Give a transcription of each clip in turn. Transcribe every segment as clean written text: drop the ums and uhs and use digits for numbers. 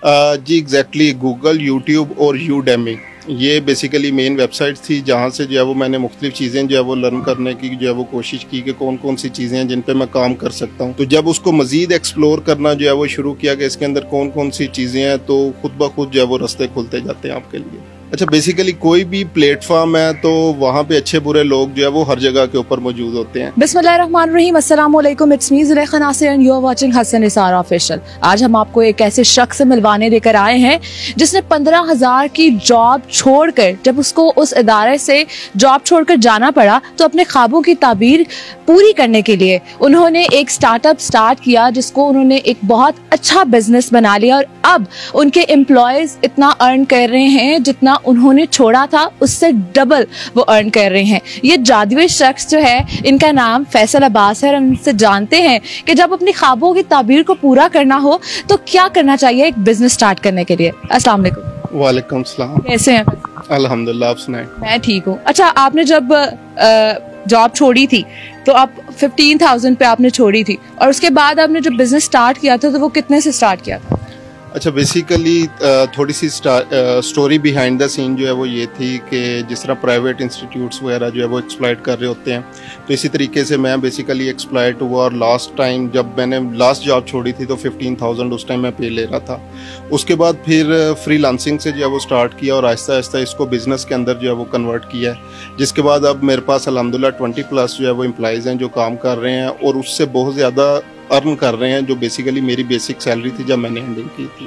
जी exactly Google, YouTube और Udemy ये basically main website थी जहाँ से जो है वो मैंने मुख्तलिफ चीज़ें जो है वो लर्न करने की जो है वो कोशिश की कि कौन कौन सी चीज़ें हैं जिन पे मैं काम कर सकता हूँ। तो जब उसको मज़ीद एक्सप्लोर करना जो है वो शुरू किया कि इसके अंदर कौन कौन सी चीज़ें हैं, तो खुद ब खुद जो है वो रास्ते खुलते जाते हैं आपके लिए। अच्छा, बेसिकली कोई भी प्लेटफॉर्म है तो वहाँ पे अच्छे बुरे लोग जो है वो हर जगह के ऊपर मौजूद होते हैं। बिस्मिल्लाहिर्रहमानिर्रहीम, अस्सलाम वालेकुम, it's me Zulekha Nasir and you are watching Hasan Nisar official. आज हम आपको एक ऐसे शख्स से मिलवाने लेकर आए हैं जिसने 15,000 की जॉब छोड़कर, जब उसको उस इदारे से जॉब छोड़कर जाना पड़ा तो अपने ख्वाबों की ताबीर पूरी करने के लिए उन्होंने एक स्टार्टअप स्टार्ट किया, जिसको उन्होंने एक बहुत अच्छा बिजनेस बना लिया और अब उनके एम्प्लॉयज इतना अर्न कर रहे हैं जितना उन्होंने छोड़ा था उससे डबल वो अर्न कर रहे हैं। ये जादुई शख्स जो है, इनका नाम फैसल अब्बास है। हम इनसे जानते हैं कि जब अपनी ख्वाबों की ताबीर को पूरा करना हो तो क्या करना चाहिए एक बिजनेस स्टार्ट करने के लिए। अस्सलाम वालेकुम। वालेकुम सलाम। कैसे हैं? अल्हम्दुलिल्लाह, आप सुनाएं। मैं ठीक हूँ। अच्छा, आपने जब जॉब छोड़ी थी तो आप 15,000 पे आपने छोड़ी थी, और उसके बाद आपने जब बिजनेस स्टार्ट किया था तो वो कितने से स्टार्ट किया था? अच्छा, बेसिकली थोड़ी सी स्टोरी बिहाइंड द सीन जो है वो ये थी कि जिस तरह प्राइवेट इंस्टीट्यूट्स वगैरह जो है वो एक्सप्लॉइट कर रहे होते हैं, तो इसी तरीके से मैं बेसिकली एक्सप्लॉइट हुआ। और लास्ट टाइम जब मैंने लास्ट जॉब छोड़ी थी तो 15,000 उस टाइम मैं पे ले रहा था। उसके बाद फिर फ्रीलांसिंग से जो है वो स्टार्ट किया और आहिस्ता आहिस्ता इसको बिज़नेस के अंदर जो है वो कन्वर्ट किया है, जिसके बाद अब मेरे पास अल्हम्दुलिल्लाह 20+ जो है वो एम्प्लॉइज़ हैं जो काम कर रहे हैं और उससे बहुत ज़्यादा अर्न कर रहे हैं, जो बेसिकली मेरी बेसिक सैलरी थी जब मैंने हैंडल की थी।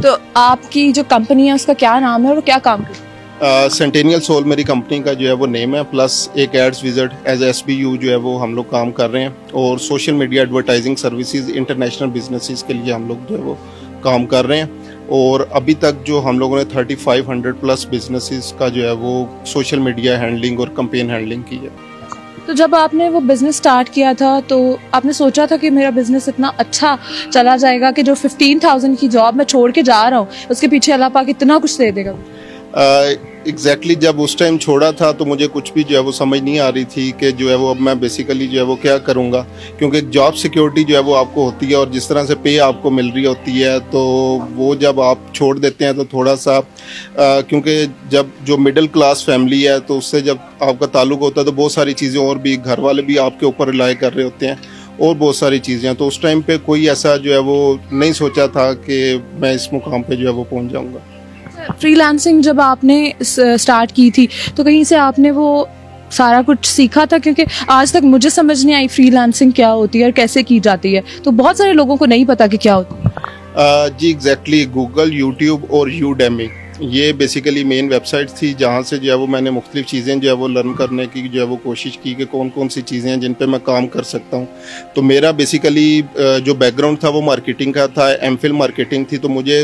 तो आपकी जो कंपनी है उसका क्या नाम है और क्या काम करती है? सेंटेनियल सोल मेरी कंपनी का जो है वो नेम है, प्लस एक एड्स विजिट एज SBU जो है वो हम लोग काम कर रहे हैं, और social media advertising services international businesses के लिए हम लोग जो है वो काम कर रहे हैं। और अभी तक जो हम लोगों ने 3500+ बिजनेसेस का जो है वो सोशल मीडिया हैंडलिंग और कैंपेन हैंडलिंग की है। तो जब आपने वो बिजनेस स्टार्ट किया था तो आपने सोचा था कि मेरा बिजनेस इतना अच्छा चला जाएगा कि जो 15,000 की जॉब मैं छोड़ के जा रहा हूँ उसके पीछे अल्लाह पाक इतना कुछ दे देगा? एग्जैक्टली जब उस टाइम छोड़ा था तो मुझे कुछ भी जो है वो समझ नहीं आ रही थी कि जो है वो अब मैं बेसिकली जो है वो क्या करूँगा, क्योंकि जॉब सिक्योरिटी जो है वो आपको होती है और जिस तरह से पे आपको मिल रही होती है, तो वो जब आप छोड़ देते हैं तो थोड़ा सा क्योंकि जब जो मिडिल क्लास फैमिली है तो उससे जब आपका ताल्लुक होता है तो बहुत सारी चीज़ें और भी घर वाले भी आपके ऊपर रिलाई कर रहे होते हैं और बहुत सारी चीज़ें, तो उस टाइम पे कोई ऐसा जो है वो नहीं सोचा था कि मैं इस मुकाम पे जो है वो पहुँच जाऊँगा। फ्रीलांसिंग जब आपने स्टार्ट की थी तो कहीं से आपने वो सारा कुछ सीखा था? क्योंकि आज तक मुझे समझ नहीं आई फ्रीलांसिंग क्या होती है और कैसे की जाती है, तो बहुत सारे लोगों को नहीं पता कि क्या होती है। जी एग्जैक्टली गूगल, यूट्यूब और यूडेमी ये बेसिकली मेन वेबसाइट थी जहाँ से जो है वो मैंने मुख्तलिफ चीज़ें जो है वो लर्न करने की जो है वो कोशिश की कि कौन कौन सी चीज़ें हैं जिन पे मैं काम कर सकता हूँ। तो मेरा बेसिकली जो बैकग्राउंड था वो मार्केटिंग का था, MPhil मार्केटिंग थी, तो मुझे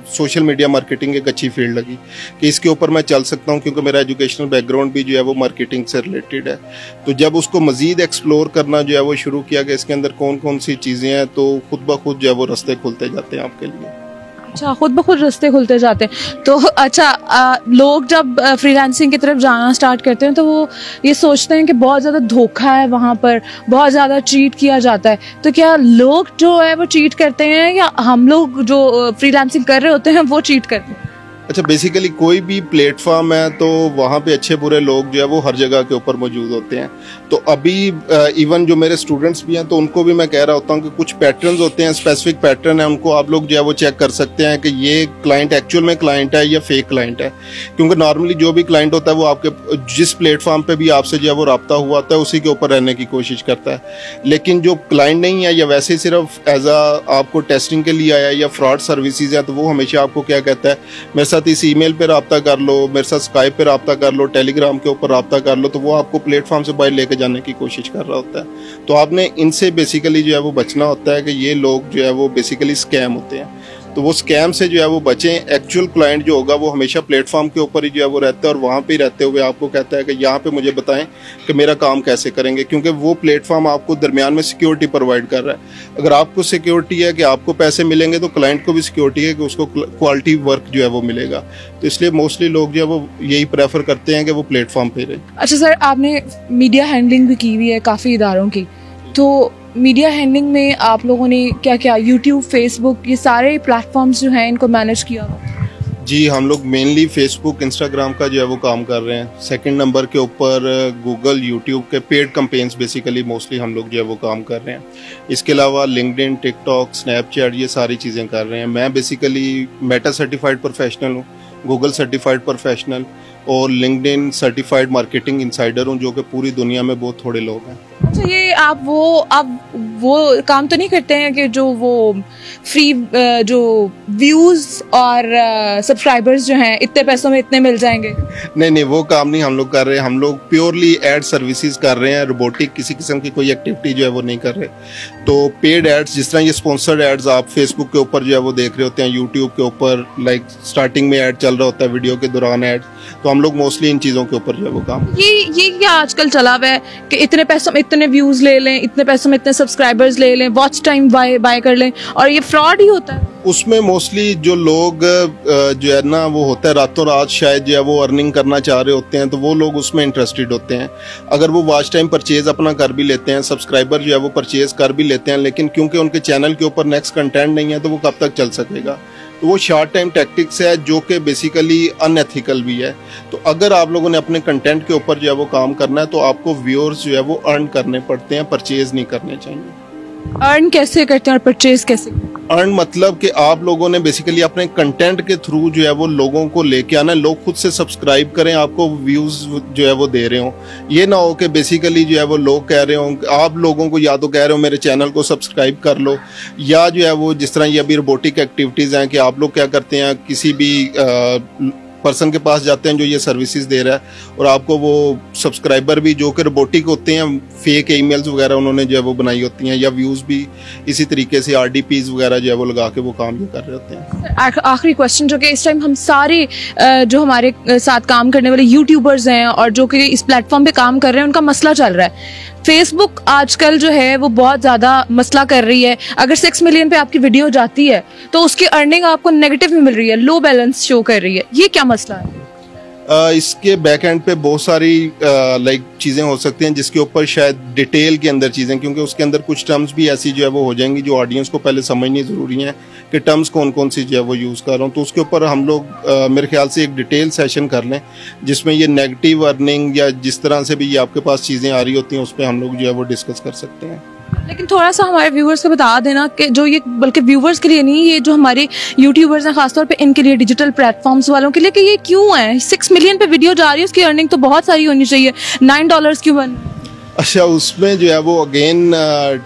सोशल मीडिया मार्केटिंग एक अच्छी फील्ड लगी कि इसके ऊपर मैं चल सकता हूँ, क्योंकि मेरा एजुकेशनल बैकग्राउंड भी जो है वो मार्केटिंग से रिलेटेड है। तो जब उसको मज़ीद एक्सप्लोर करना जो है वो शुरू किया कि इसके अंदर कौन कौन सी चीज़ें हैं, तो खुद ब खुद जो है वो रास्ते खुलते जाते हैं आपके लिए। अच्छा, खुद ब खुद रास्ते खुलते जाते हैं। तो अच्छा, लोग जब फ्रीलांसिंग की तरफ जाना स्टार्ट करते हैं तो वो ये सोचते हैं कि बहुत ज़्यादा धोखा है, वहाँ पर बहुत ज़्यादा चीट किया जाता है। तो क्या लोग जो है वो चीट करते हैं या हम लोग जो फ्रीलांसिंग कर रहे होते हैं वो चीट करते हैं? अच्छा, बेसिकली कोई भी प्लेटफॉर्म है तो वहाँ पे अच्छे बुरे लोग जो है वो हर जगह के ऊपर मौजूद होते हैं। तो अभी इवन जो मेरे स्टूडेंट्स भी हैं तो उनको भी मैं कह रहा होता हूँ कि कुछ पैटर्न्स होते हैं, स्पेसिफिक पैटर्न है, उनको आप लोग जो है वो चेक कर सकते हैं कि ये क्लाइंट एक्चुअल में क्लाइंट है या फेक क्लाइंट है। क्योंकि नॉर्मली जो भी क्लाइंट होता है वो आपके जिस प्लेटफॉर्म पर भी आपसे जो है वो रब्ता हुआ होता है उसी के ऊपर रहने की कोशिश करता है। लेकिन जो क्लाइंट नहीं है या वैसे सिर्फ एज आपको टेस्टिंग के लिए आया या फ्रॉड सर्विसेज है, तो वो हमेशा आपको क्या कहता है, मेरे साथ इस ईमेल पे रब्ता कर लो, मेरे साथ स्काइप पे रब्ता कर लो, टेलीग्राम के ऊपर रब्ता कर लो, तो वो आपको प्लेटफॉर्म से बाहर लेके जाने की कोशिश कर रहा होता है। तो आपने इनसे बेसिकली जो है वो बचना होता है कि ये लोग जो है वो बेसिकली स्कैम होते हैं, तो वो स्कैम से जो है वो बचें। एक्चुअल क्लाइंट जो होगा वो हमेशा प्लेटफॉर्म के ऊपर ही जो है वो रहता है और वहाँ पे ही रहते हुए आपको कहता है कि यहाँ पे मुझे बताएं कि मेरा काम कैसे करेंगे, क्योंकि वो प्लेटफॉर्म आपको दरमियान में सिक्योरिटी प्रोवाइड कर रहा है। अगर आपको सिक्योरिटी है कि आपको पैसे मिलेंगे तो क्लाइंट को भी सिक्योरिटी है कि उसको क्वालिटी वर्क जो है वो मिलेगा। तो इसलिए मोस्टली लोग जो है वो यही प्रेफर करते हैं कि वो प्लेटफॉर्म पे रहे। अच्छा सर, आपने मीडिया हैंडलिंग भी की हुई है काफ़ी इदारों की, तो मीडिया हैंडलिंग में आप लोगों ने क्या क्या, यूट्यूब, फेसबुक, ये सारे प्लेटफॉर्म्स जो हैं इनको मैनेज किया? जी, हम लोग मेनली फेसबुक, इंस्टाग्राम का जो है वो काम कर रहे हैं। सेकंड नंबर के ऊपर गूगल, यूट्यूब के पेड कैंपेन्स बेसिकली मोस्टली हम लोग जो है वो काम कर रहे हैं। इसके अलावा लिंक्डइन, टिकटॉक, स्नैपचैट, ये सारी चीज़ें कर रहे हैं। मैं बेसिकली मेटा सर्टिफाइड प्रोफेशनल हूँ, गूगल सर्टिफाइड प्रोफेशनल और लिंक्डइन सर्टिफाइड मार्केटिंग इंसाइडर हूँ, जो कि पूरी दुनिया में बहुत थोड़े लोग हैं। अच्छा, ये आप वो काम तो नहीं करते हैं कि जो वो फ्री जो व्यूज और सब्सक्राइबर्स जो हैं इतने पैसों में इतने मिल जाएंगे? नहीं, वो काम नहीं हम लोग कर रहे हैं। हम लोग प्योरली एड सर्विसेज कर रहे हैं। रोबोटिक किसी किस्म की कोई एक्टिविटी जो है वो नहीं कर रहे। तो पेड एड्स, जिस तरह ये स्पॉन्सर्ड एड्स आप फेसबुक के ऊपर जो है वो देख रहे होते हैं, यूट्यूब के ऊपर लाइक स्टार्टिंग में ऐड चल रहा होता है, वीडियो के दौरान एड, तो हम लोग मोस्टली इन चीज़ों के ऊपर जो है वो काम। ये क्या आजकल चला हुआ है कि इतने पैसों में इतने व्यूज ले लें, इतने पैसों में इतने सब्सक्राइबर्स ले लें, वॉच टाइम बाय कर लें, और ये फ्रॉड ही होता है। उसमें मोस्टली जो लोग जो है ना वो होता है रातों रात शायद जो है वो अर्निंग करना चाह रहे होते हैं, तो वो लोग उसमें इंटरेस्टेड होते हैं। अगर वो वॉच टाइम परचेज अपना कर भी लेते हैं, सब्सक्राइबर जो है वो परचेज कर भी लेते हैं, लेकिन क्योंकि उनके चैनल के ऊपर नेक्स्ट कंटेंट नहीं है तो वो कब तक चल सकेगा। तो वो शॉर्ट टाइम टैक्टिक्स है जो कि बेसिकली अनएथिकल भी है। तो अगर आप लोगों ने अपने कंटेंट के ऊपर जो है वो काम करना है तो आपको व्यूअर्स जो है वो अर्न करने पड़ते हैं, परचेज नहीं करने चाहिए। अर्न कैसे करते हैं और परचेज कैसे? अर्न मतलब कि आप लोगों ने बेसिकली अपने कंटेंट के थ्रू जो है वो लोगों को लेके आना, लोग खुद से सब्सक्राइब करें, आपको व्यूज जो है वो दे रहे हो। ये ना हो कि बेसिकली जो है वो लोग कह रहे हो, आप लोगों को या तो कह रहे हो मेरे चैनल को सब्सक्राइब कर लो, या जो है वो जिस तरह ये अभी रोबोटिक एक्टिविटीज़ हैं कि आप लोग क्या करते हैं, किसी भी पर्सन के पास जाते हैं जो ये सर्विसेज दे रहा है, और आपको वो सब्सक्राइबर भी जो कि रोबोटिक होते हैं, फेक ईमेल्स वगैरह उन्होंने जो है वो बनाई होती हैं, या व्यूज़ भी इसी तरीके से RDPs वगैरह जो है वो लगा के वो काम जो कर रहे होते हैं। आखिरी क्वेश्चन, जो कि इस टाइम हम सारे जो हमारे साथ काम करने वाले यूट्यूबर्स हैं और जो कि इस प्लेटफॉर्म पे काम कर रहे हैं, उनका मसला चल रहा है। फेसबुक आजकल जो है वो बहुत ज़्यादा मसला कर रही है। अगर 6 मिलियन पे आपकी वीडियो जाती है तो उसकी अर्निंग आपको नेगेटिव में मिल रही है, लो बैलेंस शो कर रही है। ये क्या मसला है? इसके बैक एंड पे बहुत सारी लाइक चीज़ें हो सकती हैं जिसके ऊपर शायद डिटेल के अंदर चीज़ें, क्योंकि उसके अंदर कुछ टर्म्स भी ऐसी जो है वो हो जाएंगी जो ऑडियंस को पहले समझनी ज़रूरी है कि टर्म्स कौन कौन सी जो है वो यूज़ कर रहा हूँ। तो उसके ऊपर हम लोग मेरे ख्याल से एक डिटेल सेशन कर लें जिसमें ये नेगेटिव अर्निंग या जिस तरह से भी ये आपके पास चीज़ें आ रही होती हैं उस पर हम लोग जो है वो डिस्कस कर सकते हैं। लेकिन थोड़ा सा हमारे व्यूवर्स को बता देना कि जो ये, बल्कि व्यूवर्स के लिए नहीं, ये जो हमारे यूट्यूबर्स हैं खासतौर पे, इनके लिए, डिजिटल प्लेटफॉर्म्स वालों के लिए, कि ये क्यों है 6 मिलियन पे वीडियो जा रही है, उसकी अर्निंग तो बहुत सारी होनी चाहिए, $9 क्यों बन? अच्छा, उसमें जो है वो अगेन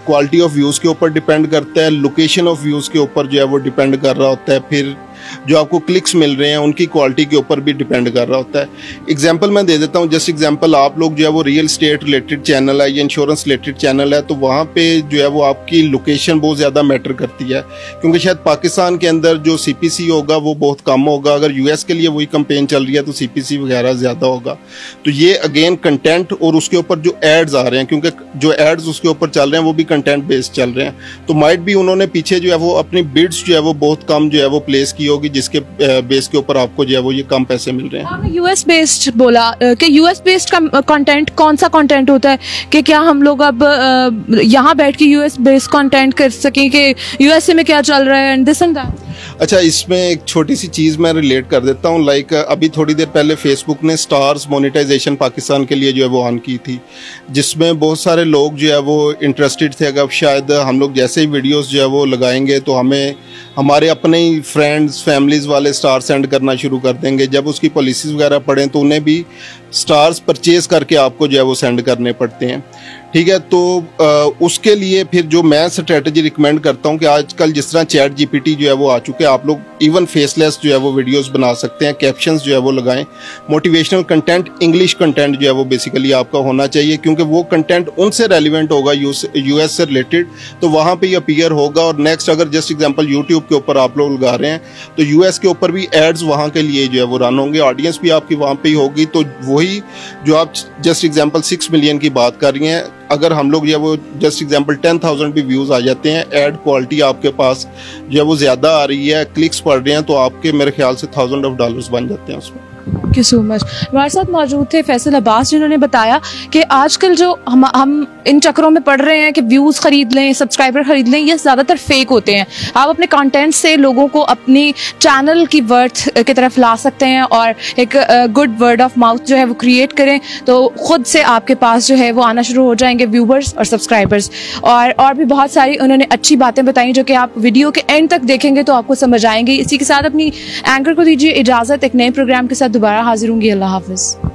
क्वालिटी ऑफ व्यूज़ के ऊपर डिपेंड करता है, लोकेशन ऑफ व्यूज़ के ऊपर जो है वो डिपेंड कर रहा होता है, फिर जो आपको क्लिक्स मिल रहे हैं उनकी क्वालिटी के ऊपर भी डिपेंड कर रहा होता है। एग्जांपल मैं दे देता हूँ, जस्ट एग्जांपल, आप लोग जो है वो रियल स्टेट रिलेटेड चैनल है या इंश्योरेंस रिलेटेड चैनल है, तो वहाँ पे जो है वो आपकी लोकेशन बहुत ज़्यादा मैटर करती है, क्योंकि शायद पाकिस्तान के अंदर जो CPC होगा वो बहुत कम होगा, अगर US के लिए वही कैंपेन चल रही है तो CPC वगैरह ज़्यादा होगा। तो ये अगेन कंटेंट और उसके ऊपर जो एड्स आ रहे हैं, क्योंकि जो एड्स उसके ऊपर चल रहे हैं वो भी कंटेंट बेस्ड चल रहे हैं, तो माइट भी उन्होंने पीछे जो है वो अपनी बिड्स जो है वो बहुत कम जो है वो प्लेस की होगी, जिसके बेस के ऊपर आपको जो है वो ये कम पैसे मिल रहे हैं। आपने US बेस्ड बोला कि US बेस्ड का कंटेंट कौन सा कंटेंट होता है, कि क्या हम लोग अब यहाँ बैठ के US बेस्ड कंटेंट कर सकें कि USA में क्या चल रहा है एंड दिस एंड दैट? अच्छा, इसमें एक छोटी सी चीज़ मैं रिलेट कर देता हूँ। लाइक अभी थोड़ी देर पहले फेसबुक ने स्टार्स मोनेटाइजेशन पाकिस्तान के लिए जो है वो ऑन की थी, जिसमें बहुत सारे लोग जो है वो इंटरेस्टेड थे। अगर शायद हम लोग जैसे ही वीडियोस जो है वो लगाएंगे तो हमें हमारे अपने ही फ्रेंड्स फैमिलीज़ वाले स्टार सेंड करना शुरू कर देंगे। जब उसकी पॉलिसीज़ वगैरह पढ़ें तो उन्हें भी स्टार्स परचेज़ करके आपको जो है वो सेंड करने पड़ते हैं। ठीक है, तो उसके लिए फिर जो मैं स्ट्रेटजी रिकमेंड करता हूँ कि आजकल जिस तरह चैट GPT जो है वो आ चुके हैं, आप लोग इवन फेसलेस जो है वो वीडियोस बना सकते हैं, कैप्शंस जो है वो लगाएं, मोटिवेशनल कंटेंट, इंग्लिश कंटेंट जो है वो बेसिकली आपका होना चाहिए, क्योंकि वो कंटेंट उनसे रेलिवेंट होगा, US से रिलेटेड, तो वहाँ पे ये अपीयर होगा। और नेक्स्ट, अगर जस्ट एग्जांपल यूट्यूब के ऊपर आप लोग लगा रहे हैं तो US के ऊपर भी एड्स वहाँ के लिए जो है वो रन होंगे, ऑडियंस भी आपकी वहाँ पे ही होगी। तो वही जो आप जस्ट एग्जांपल 6 मिलियन की बात कर रही हैं, अगर हम लोग जो है वो जस्ट एग्जांपल 10,000 भी व्यूज़ आ जाते हैं, एड क्वालिटी आपके पास जो है वो ज़्यादा आ रही है, क्लिक्स पड़ रहे हैं, तो आपके मेरे ख्याल से $1000 बन जाते हैं उसमें। Thank you so much. हमारे साथ मौजूद थे फैसल अब्बास, जिन्होंने बताया कि आजकल जो हम इन चक्करों में पड़ रहे हैं कि व्यूज़ खरीद लें, सब्सक्राइबर खरीद लें, ये ज़्यादातर फेक होते हैं। आप अपने कंटेंट से लोगों को अपनी चैनल की वर्थ की तरफ ला सकते हैं और एक गुड वर्ड ऑफ माउथ जो है वो क्रिएट करें, तो खुद से आपके पास जो है वो आना शुरू हो जाएंगे व्यूवर्स और सब्सक्राइबर्स। और भी बहुत सारी उन्होंने अच्छी बातें बताई जो कि आप वीडियो के एंड तक देखेंगे तो आपको समझ आएंगे। इसी के साथ अपनी एंकर को दीजिए इजाज़त, एक नए प्रोग्राम के साथ दोबारा हाजिर होंगी। अल्लाह हाफिज़।